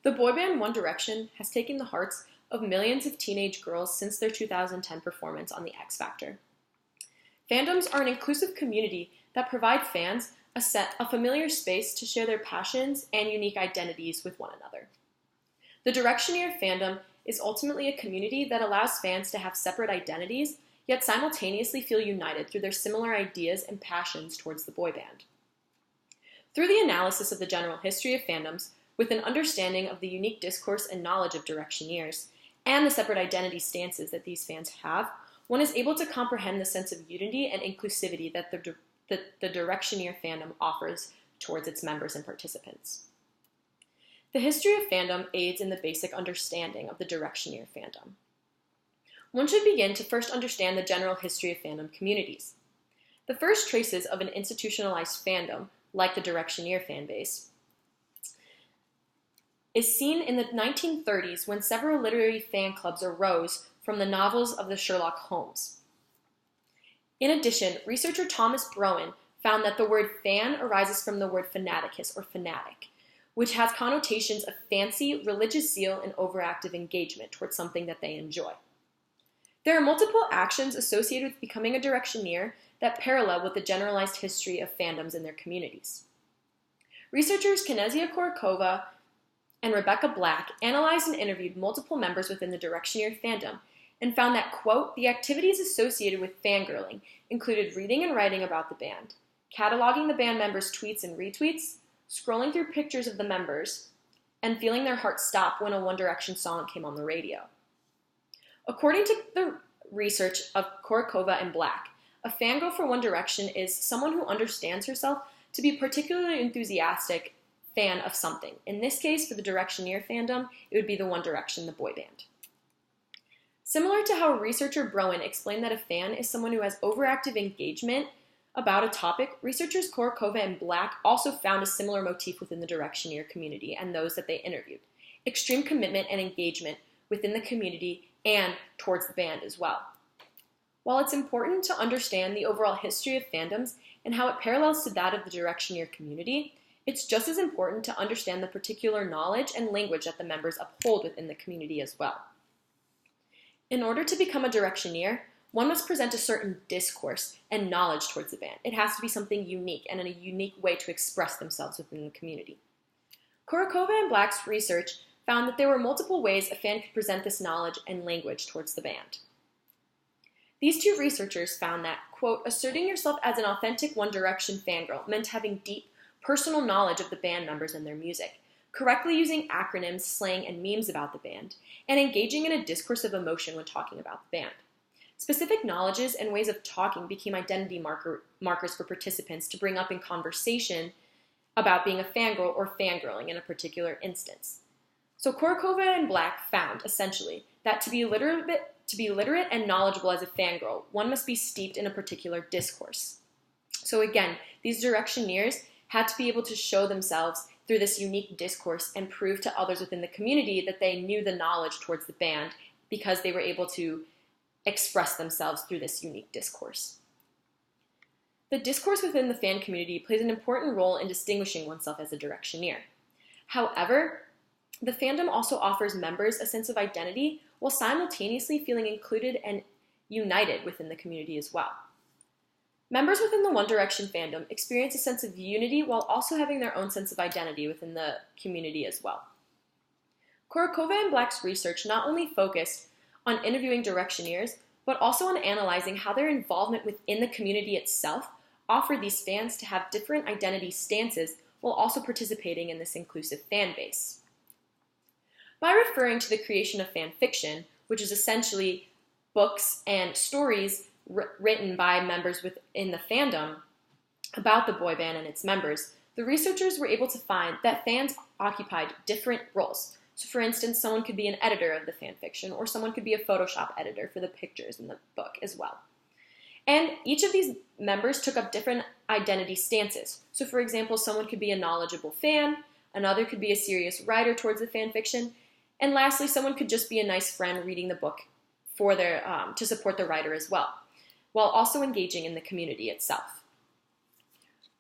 The boy band One Direction has taken the hearts of millions of teenage girls since their 2010 performance on The X Factor. Fandoms are an inclusive community that provide fans a familiar space to share their passions and unique identities with one another. The Directioneer fandom is ultimately a community that allows fans to have separate identities, yet simultaneously feel united through their similar ideas and passions towards the boy band. Through the analysis of the general history of fandoms, with an understanding of the unique discourse and knowledge of Directioneers, and the separate identity stances that these fans have, one is able to comprehend the sense of unity and inclusivity that the Directioneer fandom offers towards its members and participants. The history of fandom aids in the basic understanding of the Directioneer fandom. One should begin to first understand the general history of fandom communities. The first traces of an institutionalized fandom, like the Directioneer fanbase, is seen in the 1930s when several literary fan clubs arose from the novels of the Sherlock Holmes. In addition, researcher Thomas Broen found that the word fan arises from the word fanaticus or fanatic, which has connotations of fancy, religious zeal, and overactive engagement towards something that they enjoy. There are multiple actions associated with becoming a Directioneer that parallel with the generalized history of fandoms in their communities. Researchers Knezia Korokova and Rebecca Black analyzed and interviewed multiple members within the Directioneer fandom and found that, quote, the activities associated with fangirling included reading and writing about the band, cataloging the band members' tweets and retweets, scrolling through pictures of the members, and feeling their hearts stop when a One Direction song came on the radio. According to the research of Korokova and Black, a fangirl for One Direction is someone who understands herself to be a particularly enthusiastic fan of something. In this case, for the Directioneer fandom, it would be the One Direction, the boy band. Similar to how researcher Broen explained that a fan is someone who has overactive engagement about a topic, researchers Korokova and Black also found a similar motif within the Directioneer community and those that they interviewed. Extreme commitment and engagement within the community and towards the band as well. While it's important to understand the overall history of fandoms and how it parallels to that of the Directioneer community, it's just as important to understand the particular knowledge and language that the members uphold within the community as well. In order to become a Directioneer, one must present a certain discourse and knowledge towards the band. It has to be something unique and in a unique way to express themselves within the community. Korokova and Black's research found that there were multiple ways a fan could present this knowledge and language towards the band. These two researchers found that, quote, asserting yourself as an authentic One Direction fangirl meant having deep, personal knowledge of the band members and their music, correctly using acronyms, slang, and memes about the band, and engaging in a discourse of emotion when talking about the band. Specific knowledges and ways of talking became identity markers for participants to bring up in conversation about being a fangirl or fangirling in a particular instance. So Korokova and Black found, essentially, that to be literate and knowledgeable as a fangirl, one must be steeped in a particular discourse. So again, these Directioneers had to be able to show themselves through this unique discourse and prove to others within the community that they knew the knowledge towards the band because they were able to express themselves through this unique discourse. The discourse within the fan community plays an important role in distinguishing oneself as a Directioneer. However, the fandom also offers members a sense of identity while simultaneously feeling included and united within the community as well. Members within the One Direction fandom experience a sense of unity while also having their own sense of identity within the community as well. Korokova and Black's research not only focused on interviewing Directioneers, but also on analyzing how their involvement within the community itself offered these fans to have different identity stances while also participating in this inclusive fan base. By referring to the creation of fan fiction, which is essentially books and stories written by members within the fandom about the boy band and its members, the researchers were able to find that fans occupied different roles. So for instance, someone could be an editor of the fan fiction, or someone could be a Photoshop editor for the pictures in the book as well. And each of these members took up different identity stances. So for example, someone could be a knowledgeable fan, another could be a serious writer towards the fan fiction, and lastly, someone could just be a nice friend reading the book for to support the writer as well, while also engaging in the community itself.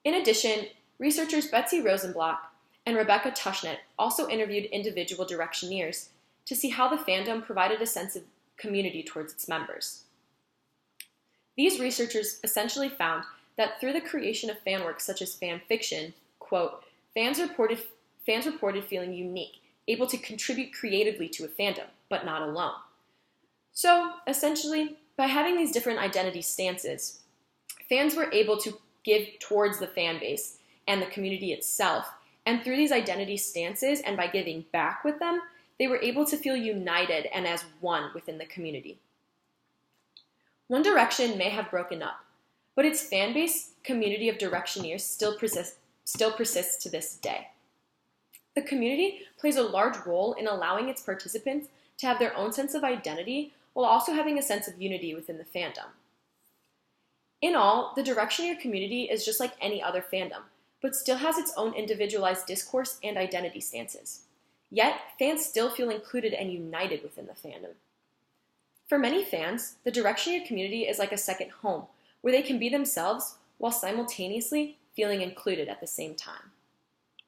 In addition, researchers Betsy Rosenblock and Rebecca Tushnet also interviewed individual Directioneers to see how the fandom provided a sense of community towards its members. These researchers essentially found that through the creation of fan works such as fan fiction, quote, fans reported feeling unique, able to contribute creatively to a fandom, but not alone. So, essentially, by having these different identity stances, fans were able to give towards the fan base and the community itself, and through these identity stances and by giving back with them, they were able to feel united and as one within the community. One Direction may have broken up, but its fan base community of Directioneers still persists to this day. The community plays a large role in allowing its participants to have their own sense of identity while also having a sense of unity within the fandom. In all, the Directioneer community is just like any other fandom, but still has its own individualized discourse and identity stances. Yet, fans still feel included and united within the fandom. For many fans, the Directioneer community is like a second home, where they can be themselves while simultaneously feeling included at the same time.